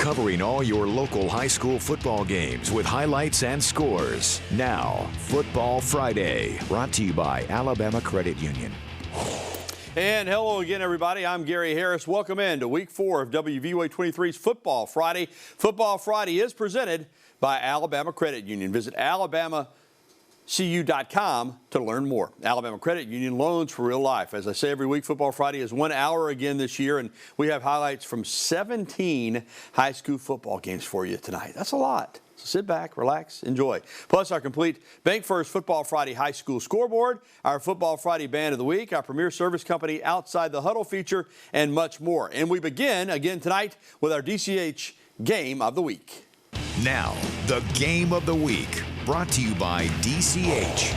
covering all your local high school football games with highlights and scores. Now, Football Friday, brought to you by Alabama Credit Union. And hello again, everybody. I'm Gary Harris. Welcome in to Week 4 of WVUA 23's Football Friday. Football Friday is presented by Alabama Credit Union. Visit alabamacu.com to learn more. Alabama Credit Union, loans for real life. As I say every week, Football Friday is 1 hour again this year, and we have highlights from 17 high school football games for you tonight. That's a lot. So sit back, relax, enjoy. Plus our complete Bank First Football Friday High School scoreboard, our Football Friday Band of the Week, our premier service company Outside the Huddle feature, and much more. And we begin again tonight with our DCH Game of the Week. Now, the Game of the Week, brought to you by DCH.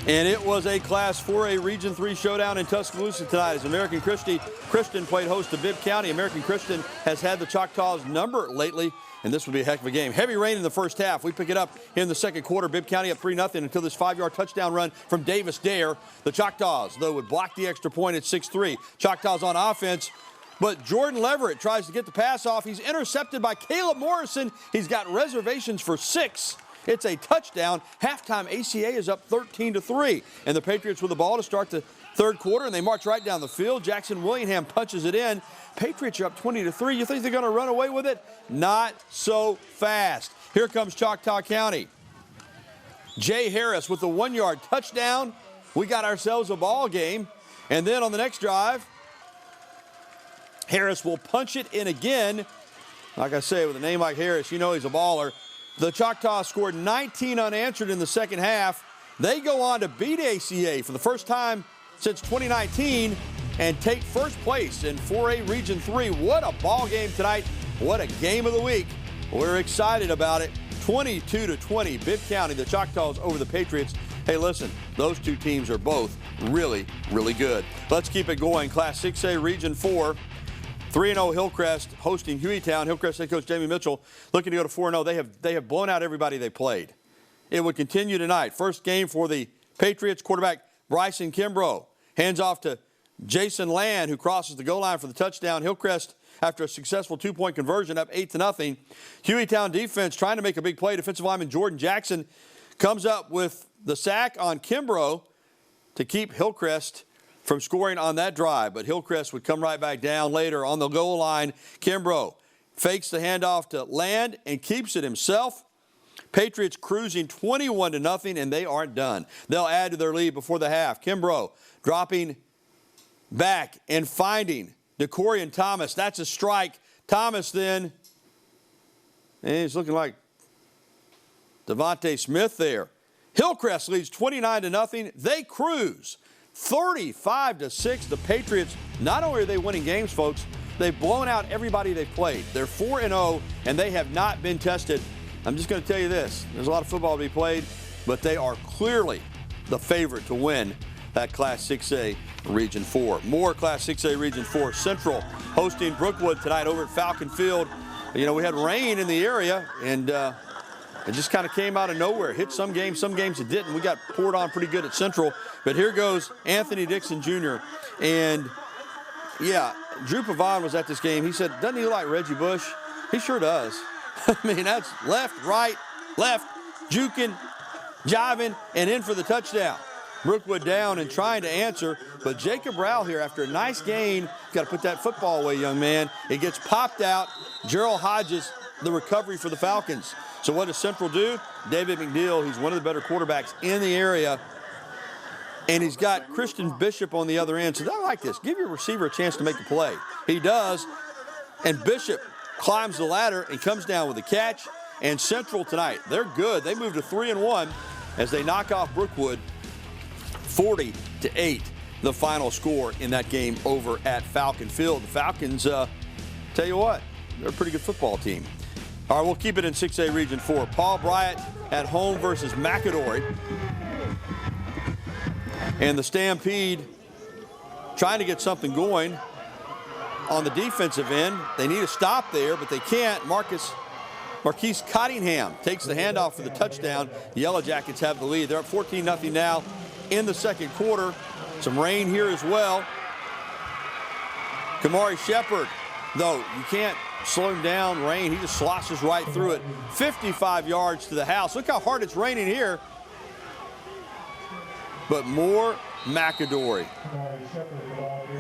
And it was a Class 4A Region 3 showdown in Tuscaloosa tonight as American Christian played host to Bibb County. American Christian has had the Choctaws number lately, and this would be a heck of a game. Heavy rain in the first half. We pick it up in the second quarter. Bibb County up 3-0 until this 5-yard touchdown run from Davis Dare. The Choctaws, though, would block the extra point at 6-3. Choctaws on offense, but Jordan Leverett tries to get the pass off. He's intercepted by Caleb Morrison. He's got reservations for 6. It's a touchdown. Halftime, ACA is up 13-3. And the Patriots with the ball to start the third quarter, and they march right down the field. Jackson Willingham punches it in. Patriots are up 20-3. You think they're going to run away with it? Not so fast. Here comes Choctaw County. Jay Harris with the 1-yard touchdown. We got ourselves a ball game. And then on the next drive, Harris will punch it in again. Like I say, with a name like Harris, you know he's a baller. The Choctaws scored 19 unanswered in the second half. They go on to beat ACA for the first time since 2019 and take first place in 4A Region 3. What a ball game tonight. What a game of the week. We're excited about it. 22-20, Bibb County, the Choctaws over the Patriots. Hey, listen, those two teams are both really, really good. Let's keep it going. Class 6A Region 4. 3-0 Hillcrest hosting Hueytown. Hillcrest head coach Jamie Mitchell looking to go to 4-0. They have blown out everybody they played. It would continue tonight. First game for the Patriots. Quarterback Bryson Kimbrough hands off to Jason Land, who crosses the goal line for the touchdown. Hillcrest, after a successful 2-point conversion, up 8-0. Hueytown defense trying to make a big play. Defensive lineman Jordan Jackson comes up with the sack on Kimbrough to keep Hillcrest from scoring on that drive, but Hillcrest would come right back down later on the goal line. Kimbrough fakes the handoff to Land and keeps it himself. Patriots cruising 21-0, and they aren't done. They'll add to their lead before the half. Kimbrough dropping back and finding DeCorian Thomas. That's a strike. Thomas then, and he's looking like Devontae Smith there. Hillcrest leads 29-0. They cruise 35-6. The Patriots, not only are they winning games, folks, they've blown out everybody they've played. They're 4-0, and they have not been tested. I'm just going to tell you this. There's a lot of football to be played, but they are clearly the favorite to win that Class 6A Region 4. More Class 6A Region 4. Central hosting Brookwood tonight over at Falcon Field. You know, we had rain in the area, and it just kind of came out of nowhere. Hit some games it didn't. We got poured on pretty good at Central. But here goes Anthony Dixon Jr. And, yeah, Drew Pavon was at this game. He said, doesn't he look like Reggie Bush? He sure does. I mean, that's left, right, left, juking, jiving, and in for the touchdown. Brookwood down and trying to answer. But Jacob Rowell here, after a nice gain, got to put that football away, young man. It gets popped out. Gerald Hodges, the recovery for the Falcons. So what does Central do? David McNeil, he's one of the better quarterbacks in the area. And he's got Christian Bishop on the other end. So I like this. Give your receiver a chance to make a play. He does. And Bishop climbs the ladder and comes down with a catch. And Central tonight, they're good. They move to 3-1 as they knock off Brookwood 40-8. The final score in that game over at Falcon Field. The Falcons, tell you what, they're a pretty good football team. All right, we'll keep it in 6A Region 4. Paul Bryant at home versus McAdory. And the Stampede trying to get something going on the defensive end. They need a stop there, but they can't. Marquise Cottingham takes the handoff for the touchdown. The Yellow Jackets have the lead. They're up 14-0 now in the second quarter. Some rain here as well. Kamari Shepard though you can't slow him down. Rain, he just sloshes right through it. 55 yards to the house. Look how hard it's raining here. But more McAdory.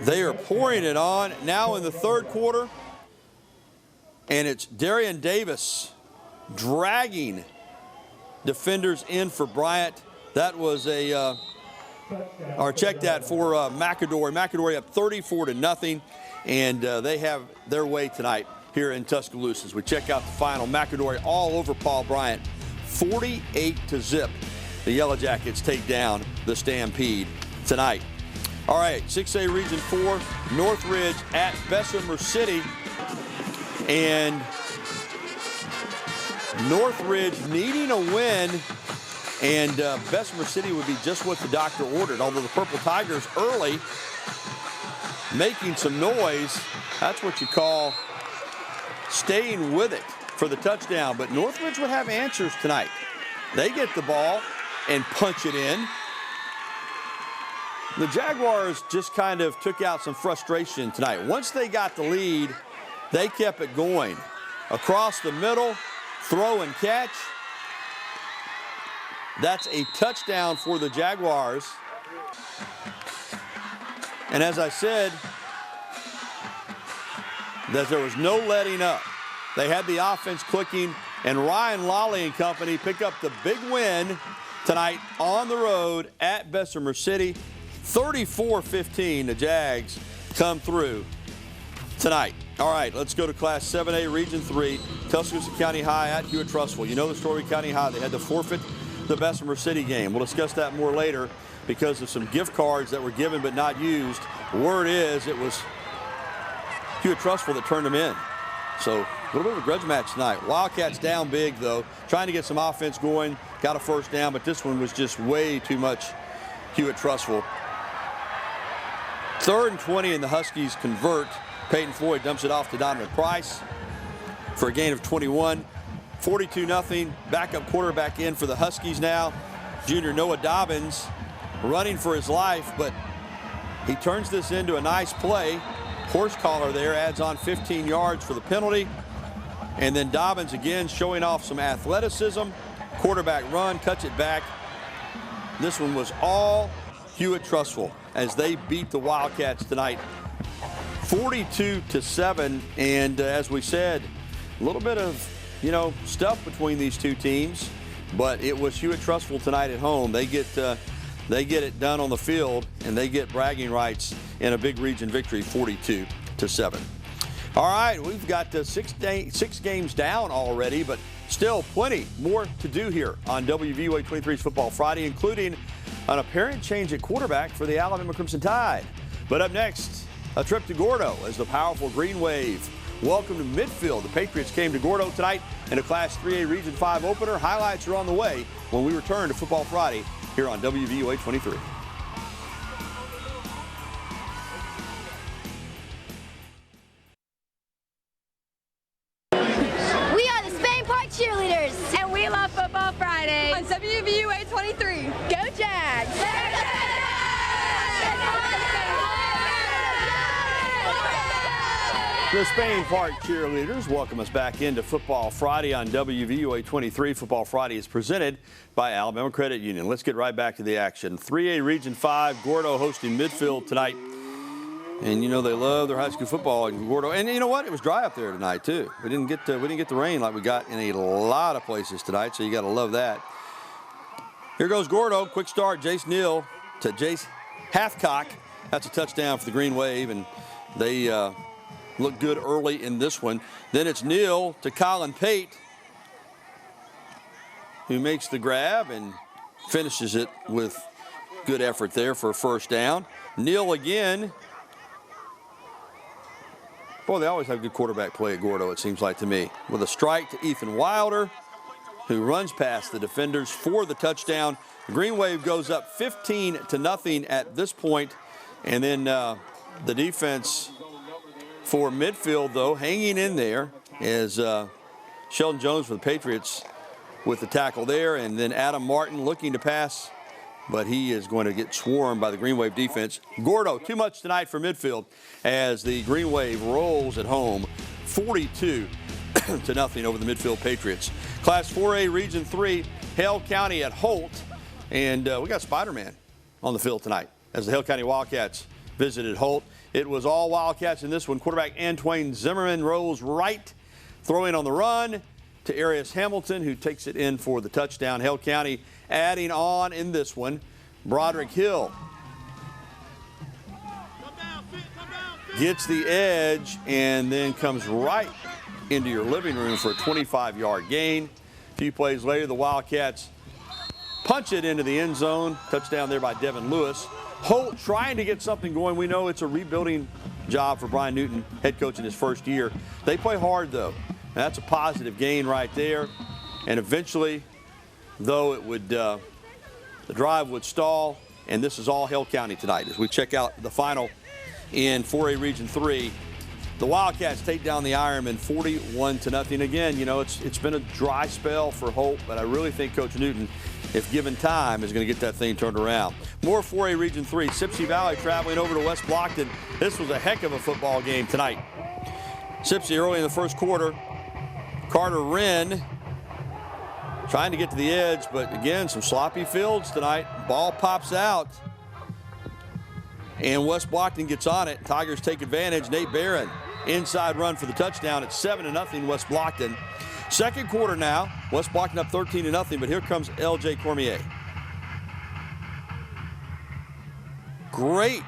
They are pouring it on now in the third quarter. And it's Darian Davis dragging defenders in for Bryant. That was or check that for McAdory. McAdory up 34-0, and they have their way tonight here in Tuscaloosa. As we check out the final, McAdory all over Paul Bryant, 48-0. The Yellow Jackets take down the Stampede tonight. All right, 6A Region 4, Northridge at Bessemer City. And Northridge needing a win, and Bessemer City would be just what the doctor ordered. Although the Purple Tigers early making some noise, that's what you call staying with it for the touchdown. But Northridge would have answers tonight. They get the ball and punch it in. The Jaguars just kind of took out some frustration tonight. Once they got the lead, they kept it going. Across the middle, throw and catch. That's a touchdown for the Jaguars. And as I said, that there was no letting up. They had the offense clicking, and Ryan Lawley and company pick up the big win tonight on the road at Bessemer City. 34-15, the Jags come through tonight. All right, let's go to Class 7A Region 3, Tuscaloosa County High at Hewitt-Trussville. You know the story, County High. They had to forfeit the Bessemer City game. We'll discuss that more later because of some gift cards that were given but not used. Word is it was Hewitt-Trussville that turned them in. So a little bit of a grudge match tonight. Wildcats down big, though, trying to get some offense going. Got a first down, but this one was just way too much Hewitt-Trussville. 3rd and 20, and the Huskies convert. Peyton Floyd dumps it off to Donovan Price for a gain of 21. 42-0. Backup quarterback in for the Huskies now. Junior Noah Dobbins running for his life, but he turns this into a nice play. Horse collar there, adds on 15 yards for the penalty. And then Dobbins again showing off some athleticism. Quarterback run, cuts it back. This one was all Hewitt-Trussville as they beat the Wildcats tonight. 42-7, and as we said, a little bit of, stuff between these two teams, but it was Hewitt-Trussville tonight at home. They get it done on the field, and they get bragging rights in a big region victory, 42-7. All right, we've got 6 games down already, but still plenty more to do here on WVUA 23's Football Friday, including an apparent change at quarterback for the Alabama Crimson Tide. But up next, a trip to Gordo as the powerful Green Wave welcome to Midfield. The Patriots came to Gordo tonight in a Class 3A Region 5 opener. Highlights are on the way when we return to Football Friday here on WVUA 23. We are the Spain Park Cheerleaders, and we love Football Friday on WVUA 23. Go Jags! The Spain Park Cheerleaders welcome us back into Football Friday on WVUA 23. Football Friday is presented by Alabama Credit Union. Let's get right back to the action. 3A Region 5, Gordo hosting Midfield tonight. And they love their high school football in Gordo. And you know what? It was dry up there tonight too. We didn't get the rain like we got in a lot of places tonight, so you got to love that. Here goes Gordo. Quick start. Jace Neal to Jace Hathcock. That's a touchdown for the Green Wave, and they look good early in this one. Then it's Neal to Colin Pate, who makes the grab and finishes it with good effort there for a first down. Neal again. Boy, they always have good quarterback play at Gordo, it seems like to me. With a strike to Ethan Wilder, who runs past the defenders for the touchdown. The Green Wave goes up 15-0 at this point. And then the defense for Midfield, though, hanging in there is Sheldon Jones for the Patriots with the tackle there. And then Adam Martin looking to pass but he is going to get swarmed by the Green Wave defense. Gordo, too much tonight for Midfield as the Green Wave rolls at home 42-0 over the Midfield Patriots. Class 4A Region 3, Hale County at Holt. And we got Spider-Man on the field tonight as the Hale County Wildcats visited Holt. It was all Wildcats in this one. Quarterback Antoine Zimmerman rolls right, throwing on the run to Arias Hamilton, who takes it in for the touchdown. Hale County adding on in this one. Broderick Hill gets the edge and then comes right into your living room for a 25-yard gain. A few plays later, the Wildcats punch it into the end zone. Touchdown there by Devin Lewis. Holt trying to get something going. We know it's a rebuilding job for Brian Newton, head coach in his first year. They play hard, though. And that's a positive gain right there. And eventually, though, it would the drive would stall. And this is all Hale County tonight. As we check out the final in 4A Region 3, the Wildcats take down the Ironmen 41-0. Again, you know, it's been a dry spell for Holt, but I really think Coach Newton, if given time, is going to get that thing turned around. More 4A Region 3. Sipsey Valley traveling over to West Blocton. This was a heck of a football game tonight. Sipsey early in the first quarter. Carter Wren trying to get to the edge, but again, some sloppy fields tonight. Ball pops out, and West Blocton gets on it. Tigers take advantage. Nate Barron, inside run for the touchdown. It's 7-0 West Blocton. Second quarter now, West Blocton up 13-0, but here comes L.J. Cormier. Great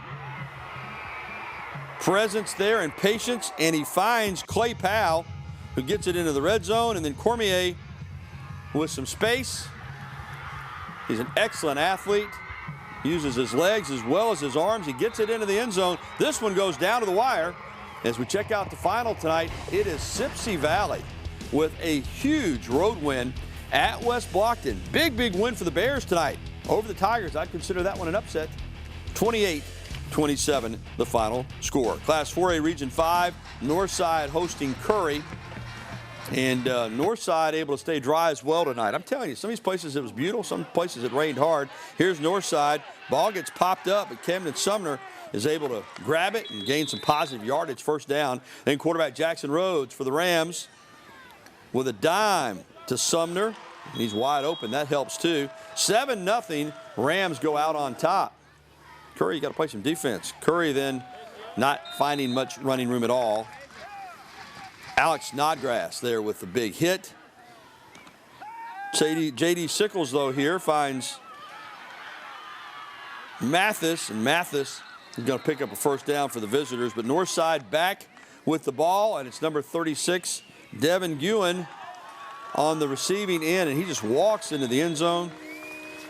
presence there and patience, and he finds Clay Powell, who gets it into the red zone, and then Cormier with some space. He's an excellent athlete. Uses his legs as well as his arms. He gets it into the end zone. This one goes down to the wire. As we check out the final tonight, it is Sipsey Valley with a huge road win at West Blocton. Big, big win for the Bears tonight over the Tigers. I'd consider that one an upset. 28-27 the final score. Class 4A Region 5, Northside hosting Curry. And Northside able to stay dry as well tonight. I'm telling you, some of these places it was beautiful, some places it rained hard. Here's Northside. Ball gets popped up, but Camden Sumner is able to grab it and gain some positive yardage, first down. Then quarterback Jackson Rhodes for the Rams with a dime to Sumner. He's wide open. That helps too. 7-0. Rams go out on top. Curry, you got to play some defense. Curry then not finding much running room at all. Alex Snodgrass there with the big hit. J.D. Sickles, though, here finds Mathis, and Mathis is going to pick up a first down for the visitors. But Northside back with the ball, and it's number 36, Devin Guin, on the receiving end, and he just walks into the end zone.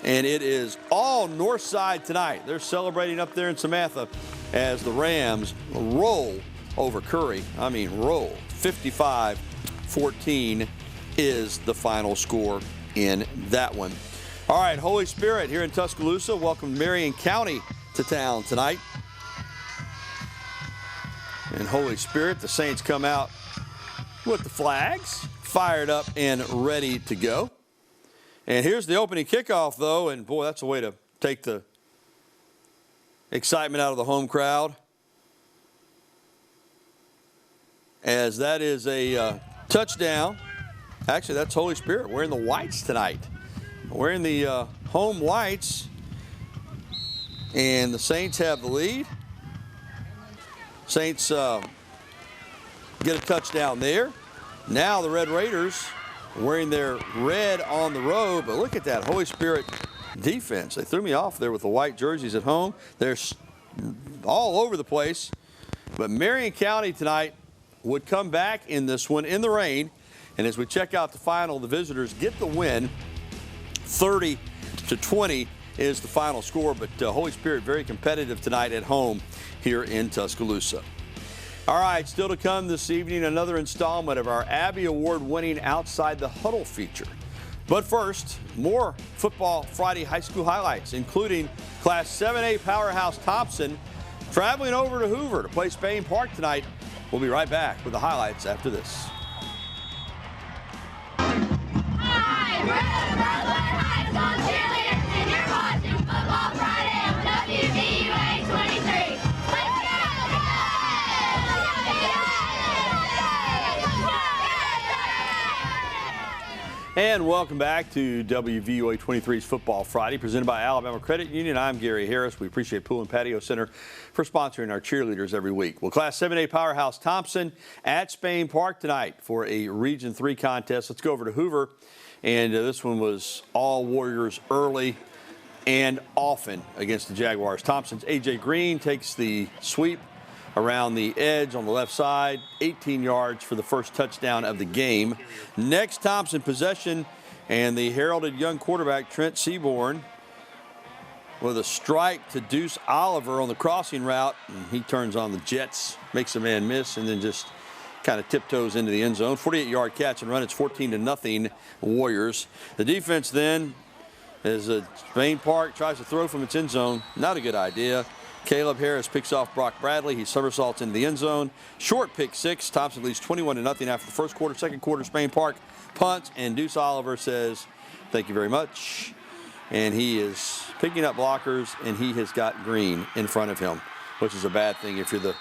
And it is all Northside tonight. They're celebrating up there in Samantha as the Rams roll over Curry. I mean, roll. 55-14 is the final score in that one. All right, Holy Spirit here in Tuscaloosa welcomed Marion County to town tonight. And Holy Spirit, the Saints come out with the flags, fired up and ready to go. And here's the opening kickoff, though, and boy, that's a way to take the excitement out of the home crowd, as that is a touchdown. Actually, that's Holy Spirit wearing the whites tonight. Wearing the home whites. And the Saints have the lead. Saints get a touchdown there. Now the Red Raiders wearing their red on the road. But look at that Holy Spirit defense. They threw me off there with the white jerseys at home. They're all over the place. But Marion County tonight would come back in this one in the rain. And as we check out the final, the visitors get the win. 30-20 is the final score. But Holy Spirit very competitive tonight at home here in Tuscaloosa. All right, still to come this evening, another installment of our Abby Award-winning Outside the Huddle feature. But first, more Football Friday high school highlights, including Class 7A powerhouse Thompson traveling over to Hoover to play Spain Park tonight. We'll be right back with the highlights after this. Hi, we're the Brookwood High School cheerleaders, and you're watching Football WVUA 23. And welcome back to WVUA 23's Football Friday, presented by Alabama Credit Union. I'm Gary Harris. We appreciate Pool and Patio Center for sponsoring our cheerleaders every week. Well, Class 7A powerhouse Thompson at Spain Park tonight for a Region 3 contest. Let's go over to Hoover. And this one was all Warriors early and often against the Jaguars. Thompson's A.J. Green takes the sweep around the edge on the left side, 18 yards for the first touchdown of the game. Next Thompson possession, and the heralded young quarterback Trent Seaborn with a strike to Deuce Oliver on the crossing route, and he turns on the Jets, makes a man miss, and then just kind of tiptoes into the end zone. 48-yard catch and run. It's 14-0 Warriors. The defense then, as Spain Park tries to throw from its end zone, not a good idea. Caleb Harris picks off Brock Bradley. He somersaults into the end zone. Short pick six. Thompson leads 21-0 after the first quarter. Second quarter, Spain Park punts, and Deuce Oliver says, "Thank you very much." And he is picking up blockers, and he has got Green in front of him, which is a bad thing if you're the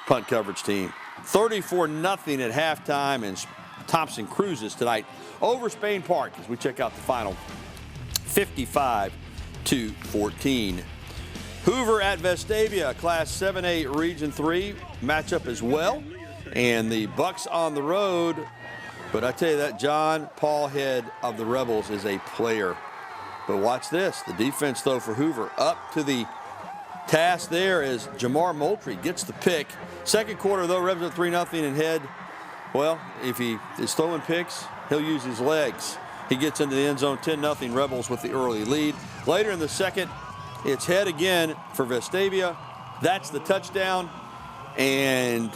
punt coverage team. 34-0 at halftime, and Thompson cruises tonight over Spain Park as we check out the final 55-14. Hoover at Vestavia, Class 7A Region 3 matchup as well. And the Bucs on the road. But I tell you that John Paul Head of the Rebels is a player. But watch this. The defense, though, for Hoover up to the task there as Jamar Moultrie gets the pick. Second quarter, though, Rebs at 3-0, and Head, well, if he is throwing picks, he'll use his legs. He gets into the end zone, 10-0 Rebels with the early lead. Later in the second, it's Head again for Vestavia. That's the touchdown. And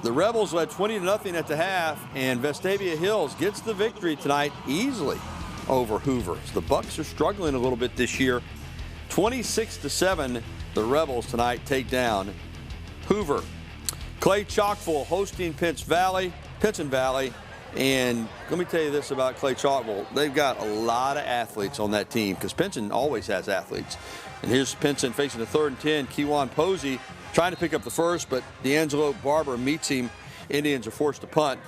the Rebels led 20-0 at the half, and Vestavia Hills gets the victory tonight easily over Hoover. So the Bucs are struggling a little bit this year. 26-7, the Rebels tonight take down Hoover. Clay-Chalkville hosting Pinson Valley. And let me tell you this about Clay-Chalkville. They've got a lot of athletes on that team because Pinson always has athletes. And here's Pinson facing the 3rd and 10. Kewan Posey trying to pick up the first, but D'Angelo Barber meets him. Indians are forced to punt.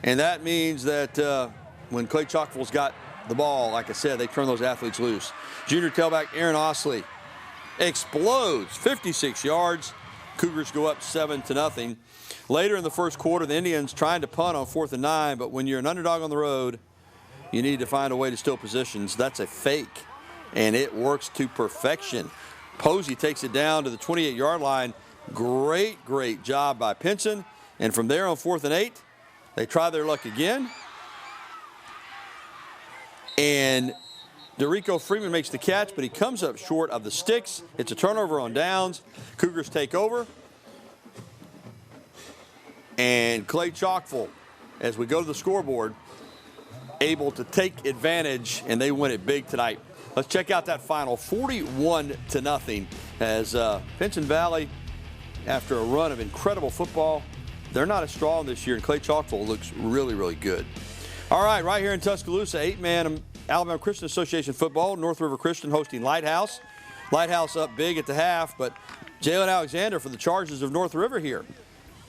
And that means that when Clay-Chalkville's got the ball, like I said, they turn those athletes loose. Junior tailback Aaron Osley explodes, 56 yards. Cougars go up 7-0. Later in the first quarter, the Indians trying to punt on 4th and 9, but when you're an underdog on the road, you need to find a way to steal positions. That's a fake, and it works to perfection. Posey takes it down to the 28-yard line. Great job by Pinson. And from there on 4th and 8, they try their luck again. And Derico Freeman makes the catch, but he comes up short of the sticks. It's a turnover on downs. Cougars take over. And Clay-Chalkville, as we go to the scoreboard, able to take advantage, and they win it big tonight. Let's check out that final 41-0 as Pinson Valley, after a run of incredible football, they're not as strong this year, and Clay-Chalkville looks really good. All right, right here in Tuscaloosa, 8-man Alabama Christian Association football. North River Christian hosting Lighthouse. Lighthouse up big at the half, but Jalen Alexander for the Chargers of North River here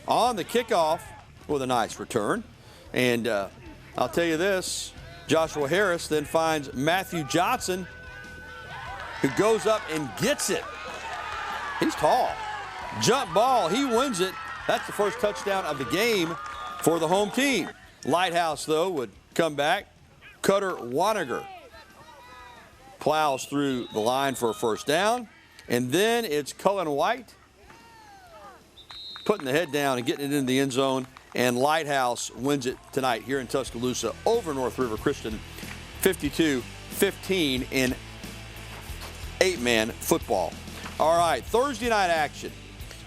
on the kickoff with a nice return. And I'll tell you this, Joshua Harris then finds Matthew Johnson, who goes up and gets it. He's tall. Jump ball, he wins it. That's the first touchdown of the game for the home team. Lighthouse, though, would come back. Cutter Waniger plows through the line for a first down. And then it's Cullen White putting the head down and getting it into the end zone. And Lighthouse wins it tonight here in Tuscaloosa over North River Christian, 52-15 in 8-man football. All right, Thursday night action.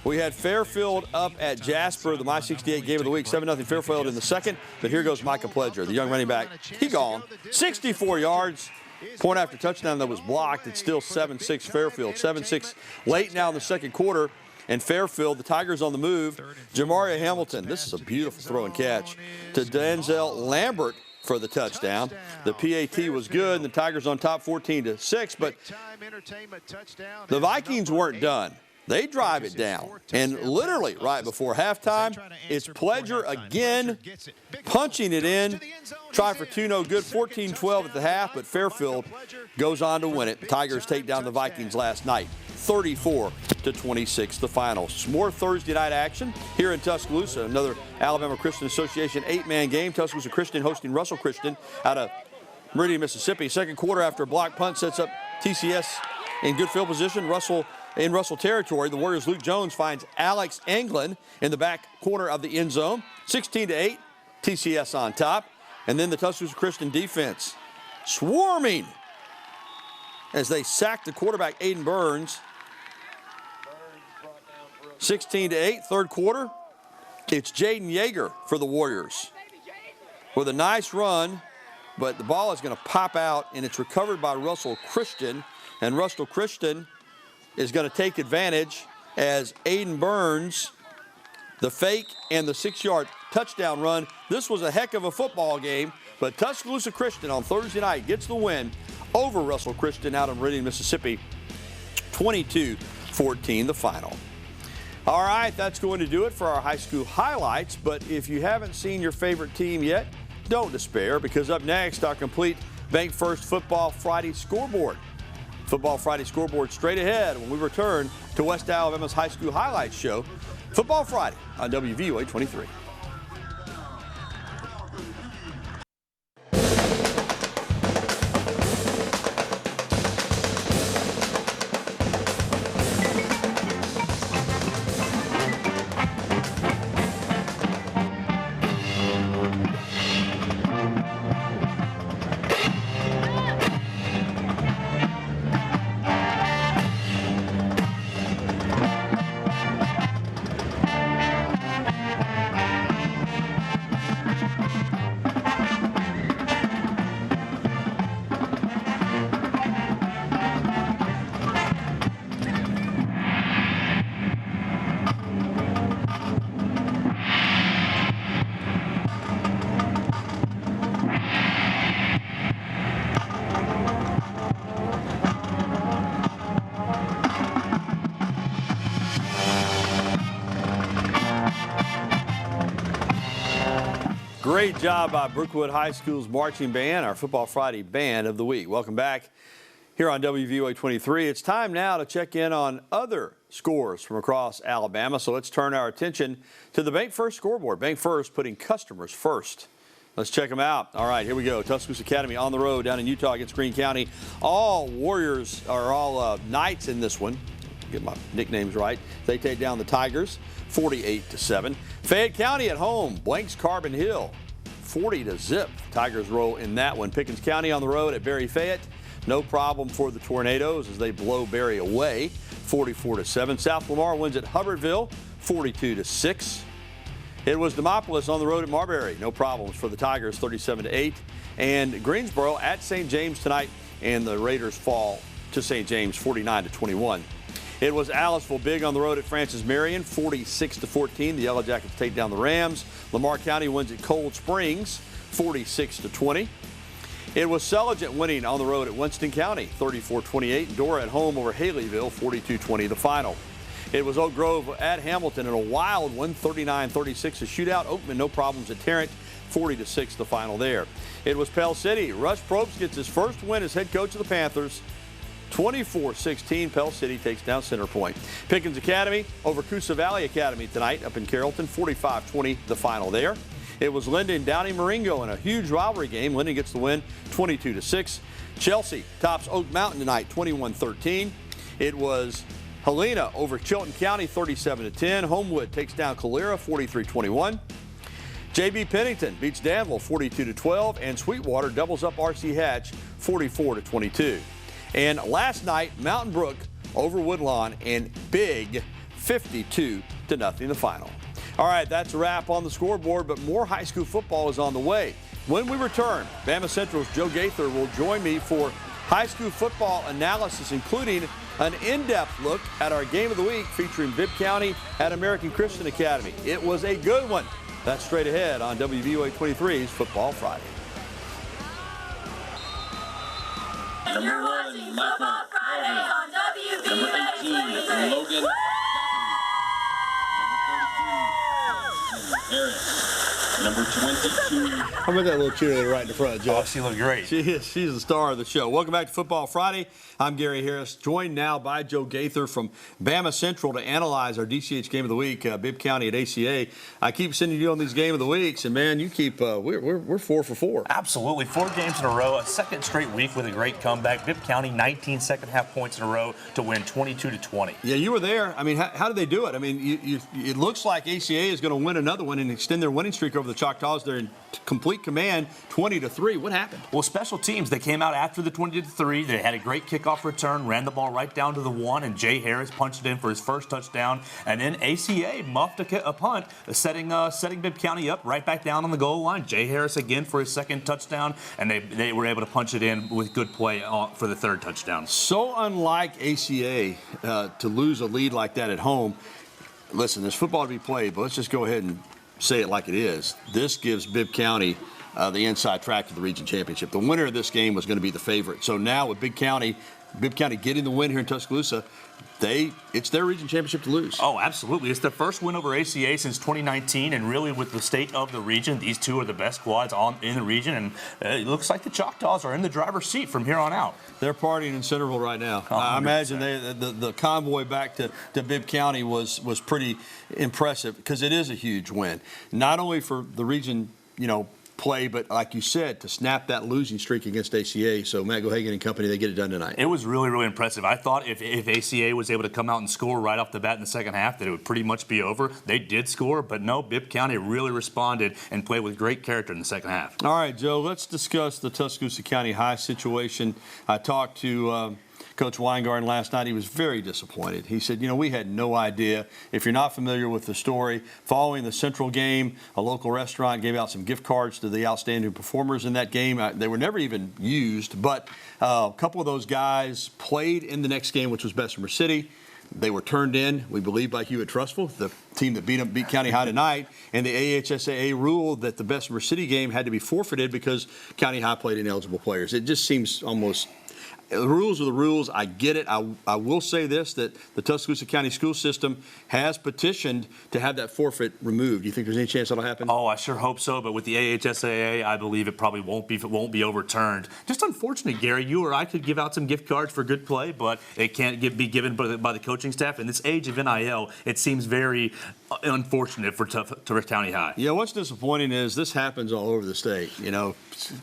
We had Fairfield up at Jasper, the My68 game of the week, 7-0 Fairfield in the second. But here goes Micah Pledger, the young running back. He gone, 64 yards. Point after touchdown that was blocked. It's still 7-6 Fairfield. 7-6 late now in the second quarter. And Fairfield, the Tigers on the move. Jamaria Hamilton, this is a beautiful throw and catch to Denzel Lambert for the touchdown. The PAT was good, and the Tigers on top 14-6, but the Vikings weren't done. They drive it down, and literally right before halftime, it's Pledger again, punching it in. Try for two, no good, 14-12 at the half, but Fairfield goes on to win it. Tigers take down the Vikings last night, 34-26 the final. Some more Thursday night action here in Tuscaloosa, another Alabama Christian Association 8-man game. Tuscaloosa Christian hosting Russell Christian out of Meridian, Mississippi. Second quarter, after a block punt sets up TCS in good field position. In Russell territory, the Warriors' Luke Jones finds Alex Anglin in the back corner of the end zone. 16-8, TCS on top. And then the Tuscaloosa Christian defense swarming as they sack the quarterback, Aiden Burns. 16-8, third quarter. It's Jaden Yeager for the Warriors with a nice run, but the ball is going to pop out, and it's recovered by Russell Christian. And Russell Christian is going to take advantage as Aiden Burns, the fake and the 6-yard touchdown run. This was a heck of a football game, but Tuscaloosa Christian on Thursday night gets the win over Russell Christian out of Meridian, Mississippi, 22-14 the final. All right, that's going to do it for our high school highlights, but if you haven't seen your favorite team yet, don't despair, because up next, our complete Bank First Football Friday scoreboard. Football Friday scoreboard straight ahead when we return to West Alabama's High School Highlights show, Football Friday on WVUA 23. Great job by Brookwood High School's marching band, our Football Friday Band of the Week. Welcome back here on WVUA 23. It's time now to check in on other scores from across Alabama. So let's turn our attention to the Bank First scoreboard. Bank First putting customers first. Let's check them out. All right, here we go. Tuscaloosa Academy on the road down in Utah against Greene County. All Warriors are all Knights in this one. Get my nicknames right. They take down the Tigers 48-7. Fayette County at home blanks Carbon Hill 40-0. Tigers roll in that one. Pickens County on the road at Berry Fayette. No problem for the Tornadoes as they blow Berry away 44-7. South Lamar wins at Hubbardville 42-6. It was Demopolis on the road at Marbury. No problems for the Tigers 37-8. And Greensboro at St. James tonight, and the Raiders fall to St. James 49-21. It was Aliceville big on the road at Francis Marion, 46-14. The Yellow Jackets take down the Rams. Lamar County wins at Cold Springs, 46-20. It was Selligent winning on the road at Winston County, 34-28. Dora at home over Haleyville, 42-20 the final. It was Oak Grove at Hamilton in a wild one, 39-36 a shootout. Oakman no problems at Tarrant, 40-6 the final there. It was Pell City. Russ Probst gets his first win as head coach of the Panthers. 24-16, Pell City takes down Center Point. Pickens Academy over Coosa Valley Academy tonight up in Carrollton, 45-20 the final there. It was Linden Downey Marengo in a huge rivalry game. Linden gets the win, 22-6. Chelsea tops Oak Mountain tonight, 21-13. It was Helena over Chilton County, 37-10. Homewood takes down Calera, 43-21. J.B. Pennington beats Danville, 42-12. And Sweetwater doubles up R.C. Hatch, 44-22. And last night, Mountain Brook over Woodlawn and big 52-0 the final. All right, that's a wrap on the scoreboard, but more high school football is on the way. When we return, Bama Central's Joe Gaither will join me for high school football analysis, including an in-depth look at our game of the week featuring Bibb County at American Christian Academy. It was a good one. That's straight ahead on WVUA 23's Football Friday. And you're watching Football Friday on WVUA 23. Logan. Number 22. How about that little cheerleader right in the front, Joe? Oh, she looked great. She's the star of the show. Welcome back to Football Friday. I'm Gary Harris, joined now by Joe Gaither from Bama Central to analyze our DCH Game of the Week, Bibb County at ACA. I keep sending you on these Game of the Weeks, and man, you keep we're 4 for 4. Absolutely, 4 games in a row, a second straight week with a great comeback. Bibb County 19 second-half points in a row to win 22-20. Yeah, you were there. I mean, how did they do it? I mean, it looks like ACA is going to win another one and extend their winning streak over the Choctaws. They're in complete command, 20-3. What happened? Well, special teams, they came out after the 20-3. They had a great kickoff return, ran the ball right down to the 1, and Jay Harris punched it in for his first touchdown. And then ACA muffed a punt, setting Bibb County up right back down on the goal line. Jay Harris again for his second touchdown, and they were able to punch it in with good play for the third touchdown. So unlike ACA to lose a lead like that at home. Listen, there's football to be played, but let's just go ahead and say it like it is. This gives Bibb County the inside track to the region championship. The winner of this game was going to be the favorite. So now with Bibb County getting the win here in Tuscaloosa, it's their region championship to lose. Oh, absolutely. It's their first win over ACA since 2019, and really with the state of the region, these two are the best squads in the region, and it looks like the Choctaws are in the driver's seat from here on out. They're partying in Centerville right now. 100%. I imagine the convoy back to Bibb County was pretty impressive because it is a huge win, not only for the region, play, but like you said, to snap that losing streak against ACA. So Matt Gohagan and company, they get it done tonight. It was really, really impressive. I thought if ACA was able to come out and score right off the bat in the second half, that it would pretty much be over. They did score, but no, Bibb County really responded and played with great character in the second half. All right, Joe, let's discuss the Tuscaloosa County High situation. I talked to Coach Weingarten last night. He was very disappointed. He said, we had no idea. If you're not familiar with the story, following the Central game, a local restaurant gave out some gift cards to the outstanding performers in that game. They were never even used, but a couple of those guys played in the next game, which was Bessemer City. They were turned in, we believe, by Hewitt-Trussville, the team that beat County High tonight. And the AHSAA ruled that the Bessemer City game had to be forfeited because County High played ineligible players. It just seems almost... The rules are the rules. I get it. I will say this, that the Tuscaloosa County school system has petitioned to have that forfeit removed. Do you think there's any chance that'll happen? Oh, I sure hope so. But with the AHSAA, I believe it probably won't be overturned. Just unfortunate, Gary. You or I could give out some gift cards for good play, but it can't be given by the coaching staff. In this age of NIL, it seems very unfortunate for County High. Yeah, what's disappointing is this happens all over the state.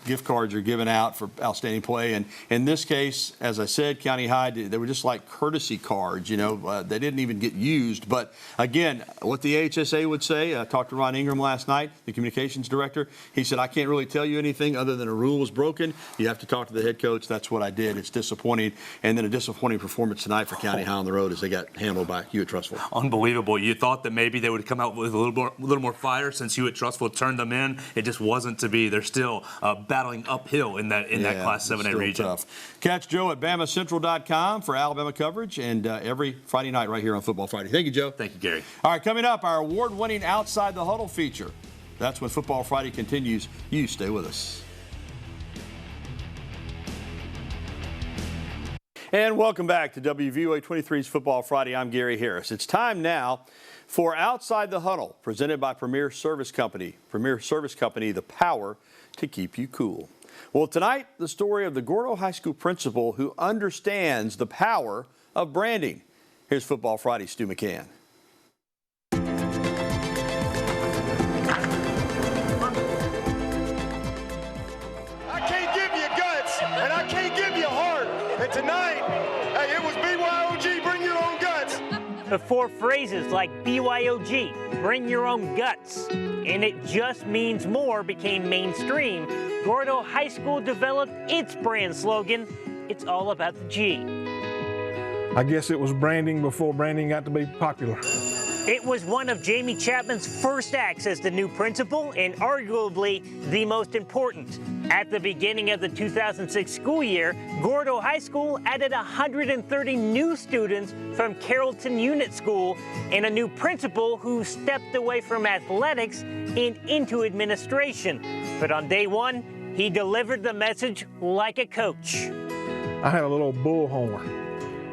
Gift cards are given out for outstanding play. And in this case, as I said, County High, they were just like courtesy cards. They didn't even get used. But again, what the AHSA would say, I talked to Ron Ingram last night, the communications director. He said, I can't really tell you anything other than a rule was broken. You have to talk to the head coach. That's what I did. It's disappointing. And then a disappointing performance tonight for County High on the road as they got handled by Hewitt-Trussville. Unbelievable. You thought that maybe they would come out with a little more fire since Hewitt-Trussville turned them in. It just wasn't to be. They're still battling uphill in that Class 7A region. Tough. Catch Joe at BamaCentral.com for Alabama coverage and every Friday night right here on Football Friday. Thank you, Joe. Thank you, Gary. All right, coming up, our award-winning Outside the Huddle feature. That's when Football Friday continues. You stay with us. And welcome back to WVUA 23's Football Friday. I'm Gary Harris. It's time now for Outside the Huddle, presented by Premier Service Company. Premier Service Company, the power to keep you cool. Well, tonight, the story of the Gordo High School principal who understands the power of branding. Here's Football Friday, Stu McCann. I can't give you guts, and I can't give you heart. And tonight, hey, it was BYOG, bring your own guts. Before phrases like BYOG, bring your own guts, and it just means more became mainstream, Gordo High School developed its brand slogan, it's all about the G. I guess it was branding before branding got to be popular. It was one of Jamie Chapman's first acts as the new principal and arguably the most important. At the beginning of the 2006 school year, Gordo High School added 130 new students from Carrollton Unit School and a new principal who stepped away from athletics and into administration. But on day one, he delivered the message like a coach. I had a little bullhorn.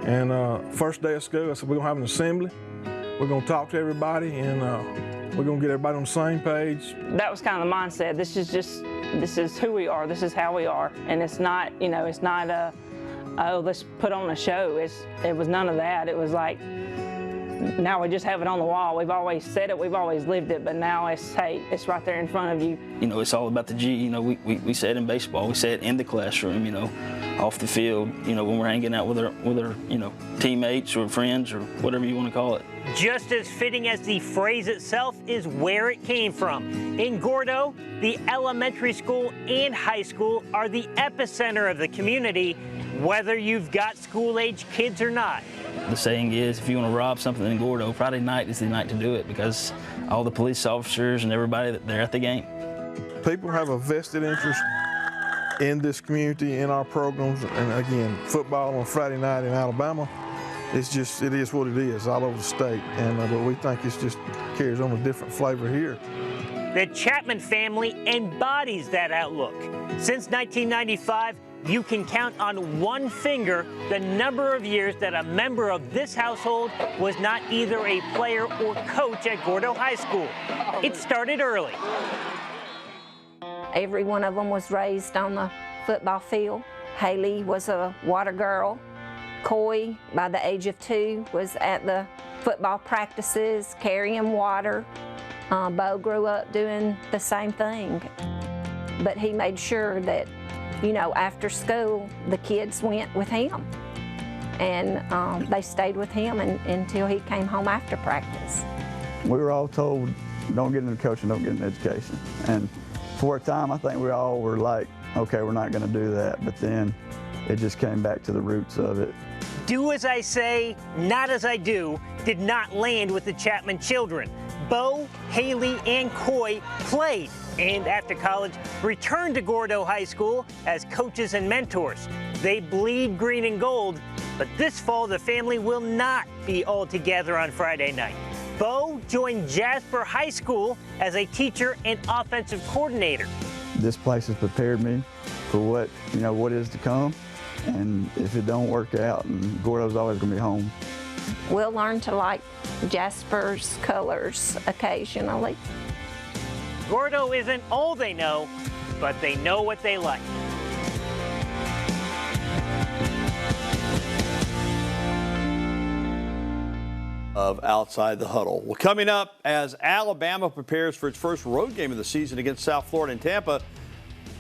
And first day of school, I said, we're going to have an assembly. We're going to talk to everybody, and we're going to get everybody on the same page. That was kind of the mindset. This is who we are. This is how we are. And it's not, you know, it's not a, oh, let's put on a show. It was none of that. It was like, now we just have it on the wall. We've always said it, we've always lived it, but now it's, hey, it's right there in front of you. You know, it's all about the G. You know, we say it in baseball. We say it in the classroom, you know, off the field, you know, when we're hanging out with our you know, teammates or friends or whatever you want to call it. Just as fitting as the phrase itself is where it came from. In Gordo, the elementary school and high school are the epicenter of the community, whether you've got school-age kids or not. The saying is, if you want to rob something in Gordo, Friday night is the night to do it because all the police officers and everybody, they're at the game. People have a vested interest in this community, in our programs, and again, football on Friday night in Alabama, it's just, it is what it is all over the state, and but we think it's just carries on a different flavor here. The Chapman family embodies that outlook. Since 1995, you can count on one finger the number of years that a member of this household was not either a player or coach at Gordo High School. It started early. Every one of them was raised on the football field. Haley was a water girl. Coy, by the age of 2, was at the football practices, carrying water. Bo grew up doing the same thing. But he made sure that, you know, after school, the kids went with him. And they stayed with him until he came home after practice. We were all told, don't get into coaching, don't get into education. And for a time, I think we all were like, okay, we're not going to do that. But then it just came back to the roots of it. Do as I say, not as I do did not land with the Chapman children. Bo, Haley, and Coy played, and after college, returned to Gordo High School as coaches and mentors. They bleed green and gold, but this fall the family will not be all together on Friday night. Bo joined Jasper High School as a teacher and offensive coordinator. This place has prepared me for what, you know, what is to come. And if it don't work out, and Gordo's always going to be home. We'll learn to like Jasper's colors occasionally. Gordo isn't all they know, but they know what they like. Of Outside the Huddle. Well, coming up, as Alabama prepares for its first road game of the season against South Florida and Tampa,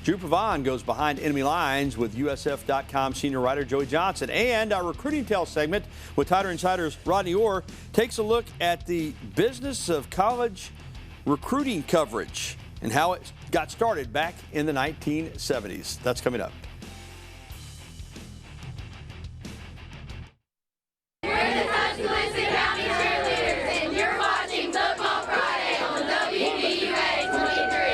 Drew Pavon goes behind enemy lines with USF.com senior writer Joey Johnson. And our Recruiting Tale segment with Tiger Insider's Rodney Orr takes a look at the business of college recruiting coverage and how it got started back in the 1970s. That's coming up. We're the Tuscaloosa County Cheerleaders, and you're watching Football Friday on WVUA 23.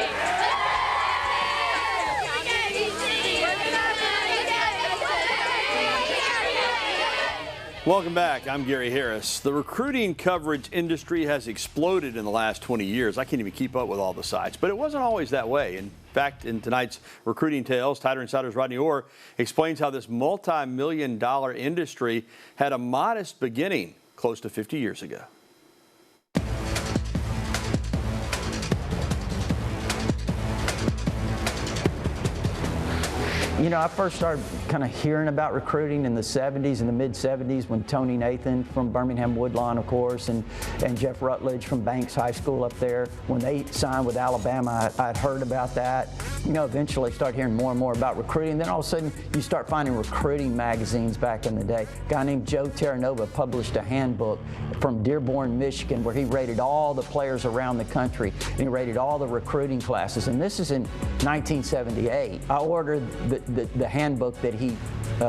Welcome back. I'm Gary Harris. The recruiting coverage industry has exploded in the last 20 years. I can't even keep up with all the sites, but it wasn't always that way. In fact, in tonight's Recruiting Tales, Tiger Insider's Rodney Orr explains how this multi-million-dollar industry had a modest beginning close to 50 years ago. You know, I first started kind of hearing about recruiting in the 70s, in the mid-70s, when Tony Nathan from Birmingham Woodlawn, of course, and Jeff Rutledge from Banks High School up there, when they signed with Alabama, I'd heard about that. You know, eventually started hearing more and more about recruiting. Then all of a sudden, you start finding recruiting magazines back in the day. A guy named Joe Terranova published a handbook from Dearborn, Michigan, where he rated all the players around the country, and he rated all the recruiting classes. And this is in 1978. I ordered the handbook that he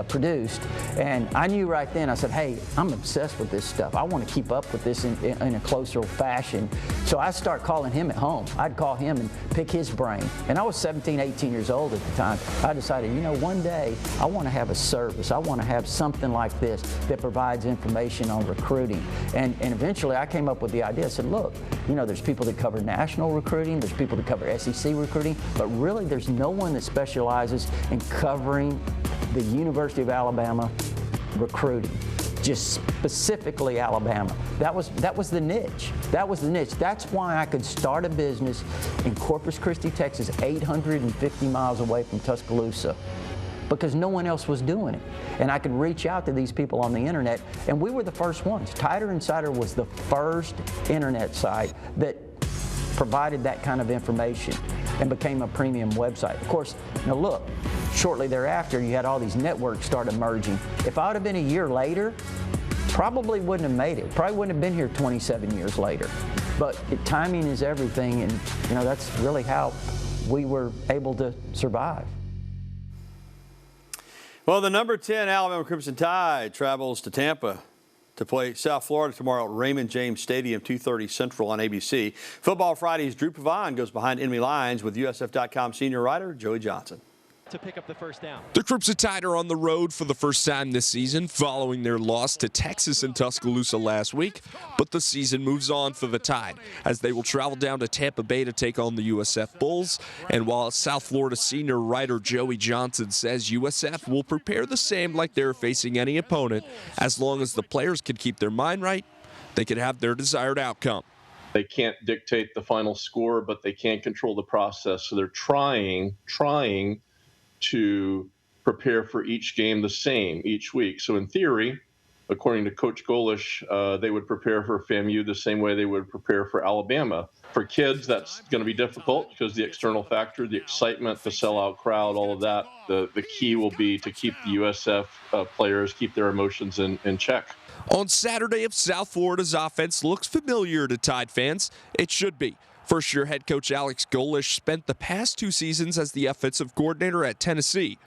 produced, and I knew right then, I said, hey, I'm obsessed with this stuff. I want to keep up with this in a closer fashion. So I start calling him at home. I'd call him and pick his brain. And I was 17, 18 years old at the time. I decided, you know, one day I want to have a service. I want to have something like this that provides information on recruiting. And eventually I came up with the idea. I said, look, you know, there's people that cover national recruiting, there's people that cover SEC recruiting, but really there's no one that specializes in covering the University of Alabama recruiting, just specifically Alabama. That was the niche. That was the niche. That's why I could start a business in Corpus Christi, Texas, 850 miles away from Tuscaloosa, because no one else was doing it. And I could reach out to these people on the internet, and we were the first ones. Tighter Insider was the first internet site that provided that kind of information and became a premium website. Of course, now look, shortly thereafter, you had all these networks start emerging. If I would have been a year later, probably wouldn't have made it. Probably wouldn't have been here 27 years later. But timing is everything, and that's really how we were able to survive. Well, the number 10 Alabama Crimson Tide travels to Tampa to play South Florida tomorrow at Raymond James Stadium, 2:30 Central on ABC. Football Friday's Drew Pavon goes behind enemy lines with USF.com senior writer Joey Johnson. To pick up the first down. The Crimson Tide are on the road for the first time this season following their loss to Texas and Tuscaloosa last week, but the season moves on for the Tide as they will travel down to Tampa Bay to take on the USF Bulls. And while South Florida senior writer Joey Johnson says USF will prepare the same like they're facing any opponent, as long as the players can keep their mind right, they can have their desired outcome. They can't dictate the final score, but they can control the process. So they're trying to prepare for each game the same each week. So in theory, according to Coach Golish, they would prepare for FAMU the same way they would prepare for Alabama. For kids, that's going to be difficult because the external factor, the excitement, the sellout crowd, all of that, the key will be to keep the USF players, keep their emotions in check. On Saturday, if South Florida's offense looks familiar to Tide fans, it should be. First-year head coach Alex Golish spent the past 2 seasons as the offensive coordinator at Tennessee.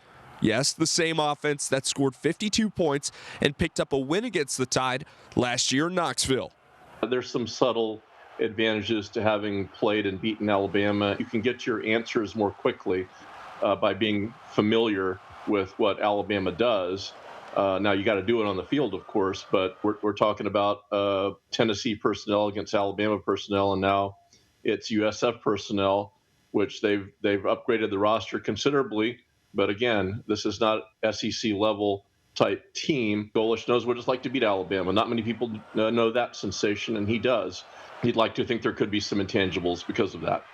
Yes, the same offense that scored 52 points and picked up a win against the Tide last year in Knoxville. There's some subtle advantages to having played and beaten Alabama. You can get your answers more quickly by being familiar with what Alabama does. Now, you got to do it on the field, of course, but we're talking about Tennessee personnel against Alabama personnel, and now it's USF personnel, which they've upgraded the roster considerably. But again, this is not SEC level type team. Golish knows what it's like to beat Alabama. Not many people know that sensation, and he does. He'd like to think there could be some intangibles because of that.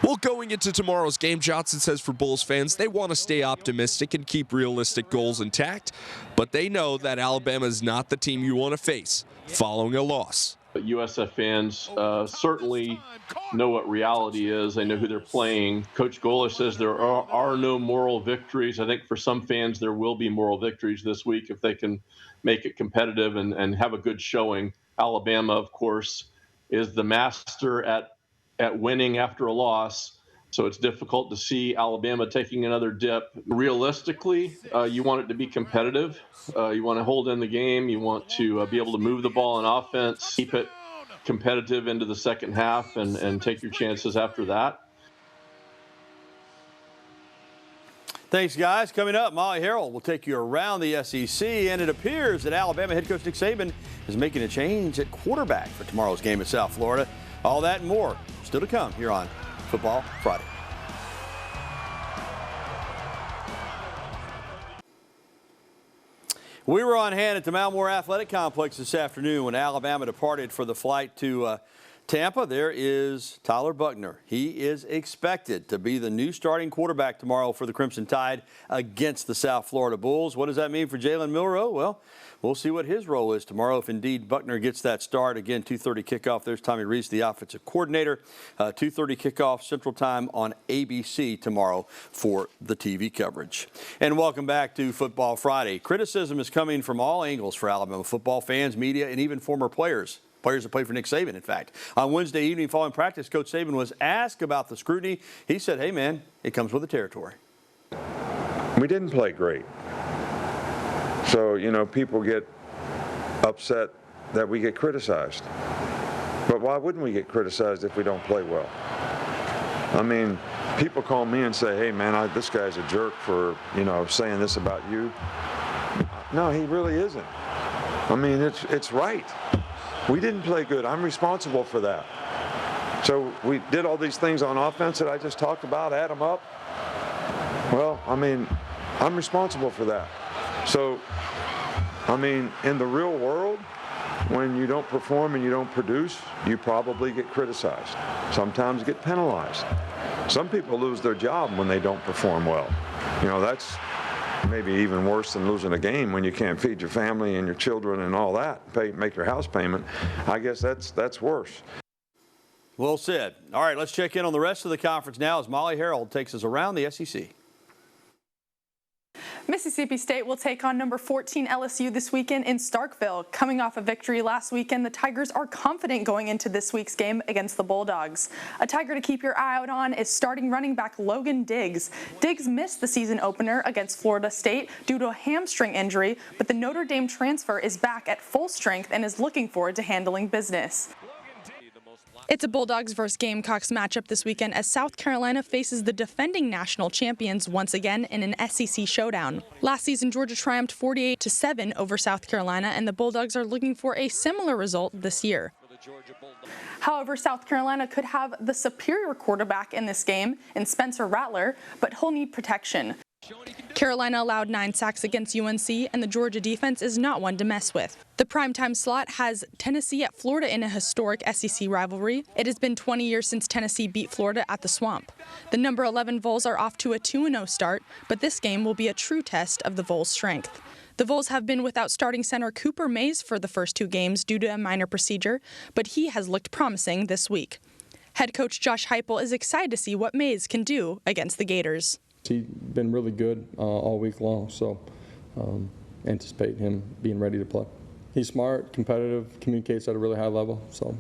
Well, going into tomorrow's game, Johnson says for Bulls fans, they want to stay optimistic and keep realistic goals intact, but they know that Alabama is not the team you want to face following a loss. USF fans certainly know what reality is. They know who they're playing. Coach Golish says there are no moral victories. I think for some fans there will be moral victories this week if they can make it competitive and have a good showing. Alabama, of course, is the master at winning after a loss. So it's difficult to see Alabama taking another dip. Realistically, you want it to be competitive. You want to hold in the game. You want to be able to move the ball on offense, keep it competitive into the second half, and take your chances after that. Thanks, guys. Coming up, Molly Harrell will take you around the SEC, and it appears that Alabama head coach Nick Saban is making a change at quarterback for tomorrow's game at South Florida. All that and more still to come here on Football Friday. We were on hand at the Malmore Athletic Complex this afternoon when Alabama departed for the flight to Tampa. There is Tyler Buchner. He is expected to be the new starting quarterback tomorrow for the Crimson Tide against the South Florida Bulls. What does that mean for Jalen Milroe? Well, we'll see what his role is tomorrow if indeed Buchner gets that start. Again, 2:30 kickoff. There's Tommy Reese, the offensive coordinator. 2:30 kickoff Central Time on ABC tomorrow for the TV coverage. And welcome back to Football Friday. Criticism is coming from all angles for Alabama football fans, media, and even former players. Players that played for Nick Saban, in fact. On Wednesday evening following practice, Coach Saban was asked about the scrutiny. He said, hey, man, it comes with the territory. We didn't play great. So, people get upset that we get criticized. But why wouldn't we get criticized if we don't play well? I mean, people call me and say, hey, man, this guy's a jerk for, saying this about you. No, he really isn't. I mean, it's right. We didn't play good. I'm responsible for that. So we did all these things on offense that I just talked about, add them up. Well, I mean, I'm responsible for that. So, I mean, in the real world, when you don't perform and you don't produce, you probably get criticized. Sometimes get penalized. Some people lose their job when they don't perform well. You know, that's maybe even worse than losing a game when you can't feed your family and your children and all that, make your house payment. I guess that's worse. Well said. All right, let's check in on the rest of the conference now as Molly Harold takes us around the SEC. Mississippi State will take on number 14 LSU this weekend in Starkville. Coming off a victory last weekend, the Tigers are confident going into this week's game against the Bulldogs. A Tiger to keep your eye out on is starting running back Logan Diggs. Diggs missed the season opener against Florida State due to a hamstring injury, but the Notre Dame transfer is back at full strength and is looking forward to handling business. It's a Bulldogs versus Gamecocks matchup this weekend as South Carolina faces the defending national champions once again in an SEC showdown. Last season, Georgia triumphed 48-7 over South Carolina, and the Bulldogs are looking for a similar result this year. However, South Carolina could have the superior quarterback in this game in Spencer Rattler, but he'll need protection. Carolina allowed 9 sacks against UNC, and the Georgia defense is not one to mess with. The primetime slot has Tennessee at Florida in a historic SEC rivalry. It has been 20 years since Tennessee beat Florida at the Swamp. The number 11 Vols are off to a 2-0 start, but this game will be a true test of the Vols' strength. The Vols have been without starting center Cooper Mays for the first 2 games due to a minor procedure, but he has looked promising this week. Head coach Josh Heupel is excited to see what Mays can do against the Gators. He's been really good all week long, so anticipate him being ready to play. He's smart, competitive, communicates at a really high level, so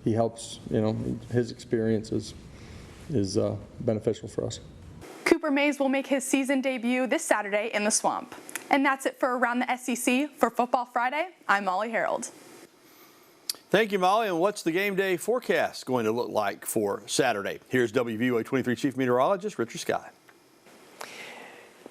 he helps. You know, his experience is beneficial for us. Cooper Mays will make his season debut this Saturday in the Swamp. And that's it for Around the SEC. For Football Friday, I'm Molly Harold. Thank you, Molly. And what's the game day forecast going to look like for Saturday? Here's WVUA 23 Chief Meteorologist Richard Sky.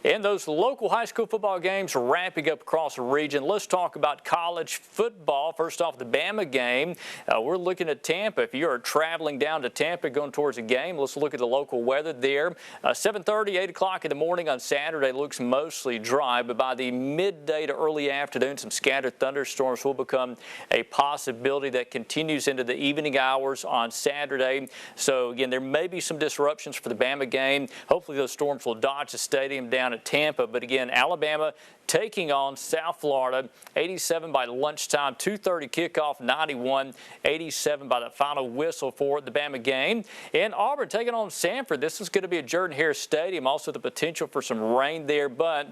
And those local high school football games are ramping up across the region. Let's talk about college football. First off, the Bama game. We're looking at Tampa. If you are traveling down to Tampa going towards a game, let's look at the local weather there. 7:30, 8 o'clock in the morning on Saturday looks mostly dry, but by the midday to early afternoon, some scattered thunderstorms will become a possibility that continues into the evening hours on Saturday. So, again, there may be some disruptions for the Bama game. Hopefully those storms will dodge the stadium down at Tampa. But again, Alabama taking on South Florida, 87 by lunchtime, 2:30 kickoff, 91, 87 by the final whistle for the Bama game. And Auburn taking on Samford. This is going to be at Jordan-Hare Stadium. Also the potential for some rain there, but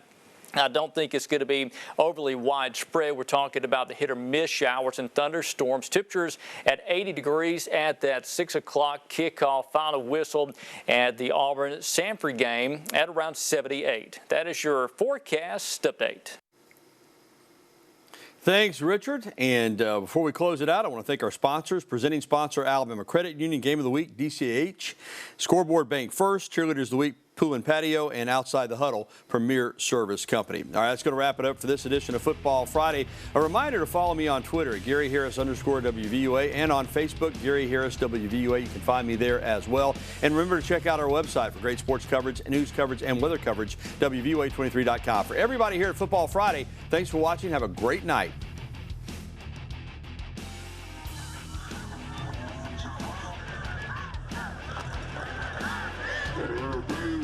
I don't think it's going to be overly widespread. We're talking about the hit or miss showers and thunderstorms. Temperatures at 80 degrees at that 6 o'clock kickoff, final whistle at the Auburn-Samford game at around 78. That is your forecast update. Thanks, Richard. And before we close it out, I want to thank our sponsors. Presenting sponsor, Alabama Credit Union, Game of the Week, DCH, Scoreboard Bank First, Cheerleaders of the Week, Pool and Patio, and Outside the Huddle, Premier Service Company. All right, that's going to wrap it up for this edition of Football Friday. A reminder to follow me on Twitter, Gary Harris_WVUA, and on Facebook, Gary Harris WVUA. You can find me there as well. And remember to check out our website for great sports coverage, news coverage, and weather coverage, WVUA23.com. For everybody here at Football Friday, thanks for watching. Have a great night.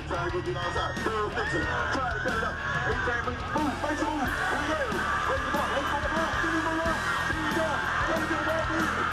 Try to go get outside. Try to cut it up. Move, face move. Ready to go. Ready to go. Ready to go. Ready to go. Ready to go.